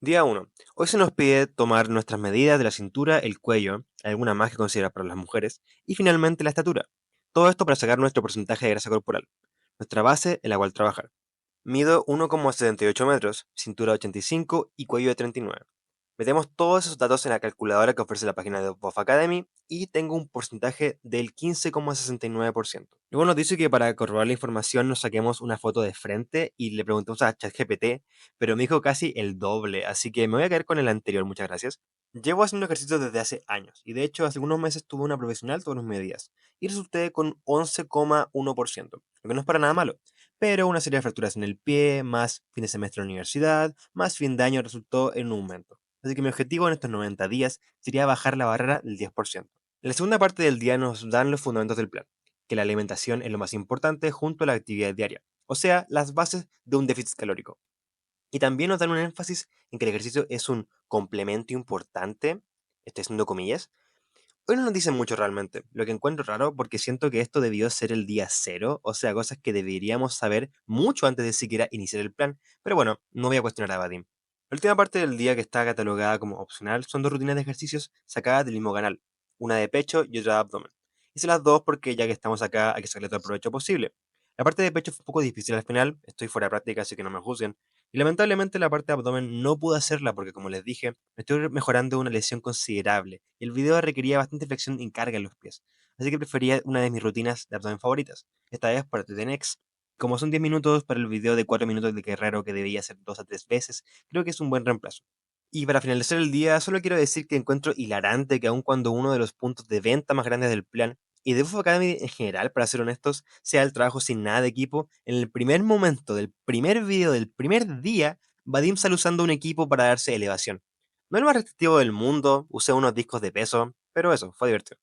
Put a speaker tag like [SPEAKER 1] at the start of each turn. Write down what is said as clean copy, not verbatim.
[SPEAKER 1] Día 1. Hoy se nos pide tomar nuestras medidas de la cintura, el cuello, alguna más que considerar para las mujeres, y finalmente la estatura. Todo esto para sacar nuestro porcentaje de grasa corporal, nuestra base en la cual trabajar. Mido 1,78 metros, cintura 85 y cuello de 39. Metemos todos esos datos en la calculadora que ofrece la página de Buff Academy y tengo un porcentaje del 15,69%. Luego nos dice que para corroborar la información nos saquemos una foto de frente y le preguntamos a ChatGPT, pero me dijo casi el doble, así que me voy a quedar con el anterior, muchas gracias. Llevo haciendo ejercicio desde hace años y de hecho hace algunos meses tuve una profesional todos los medidas y resulté con 11,1%, lo que no es para nada malo, pero una serie de fracturas en el pie, más fin de semestre en la universidad, más fin de año resultó en un aumento. Así que mi objetivo en estos 90 días sería bajar la barrera del 10%. En la segunda parte del día nos dan los fundamentos del plan, que la alimentación es lo más importante junto a la actividad diaria, o sea, las bases de un déficit calórico. Y también nos dan un énfasis en que el ejercicio es un complemento importante, estoy haciendo comillas. Hoy no nos dicen mucho realmente, lo que encuentro raro porque siento que esto debió ser el día cero, o sea, cosas que deberíamos saber mucho antes de siquiera iniciar el plan, pero bueno, no voy a cuestionar a Vadim. La última parte del día que está catalogada como opcional son dos rutinas de ejercicios sacadas del mismo canal, una de pecho y otra de abdomen. Hice las dos porque ya que estamos acá hay que sacarle todo el provecho posible. La parte de pecho fue un poco difícil al final, estoy fuera de práctica así que no me juzguen, y lamentablemente la parte de abdomen no pude hacerla porque como les dije, me estoy mejorando una lesión considerable y el video requería bastante flexión y carga en los pies. Así que prefería una de mis rutinas de abdomen favoritas. Esta vez para TEDx. Como son 10 minutos para el video de 4 minutos de Guerrero que debía hacer 2 a 3 veces, creo que es un buen reemplazo. Y para finalizar el día, solo quiero decir que encuentro hilarante que aun cuando uno de los puntos de venta más grandes del plan, y de Buff Academy en general, para ser honestos, sea el trabajo sin nada de equipo, en el primer momento del primer video del primer día, Vadim sale usando un equipo para darse elevación. No es el más restrictivo del mundo, usé unos discos de peso, pero eso, fue divertido.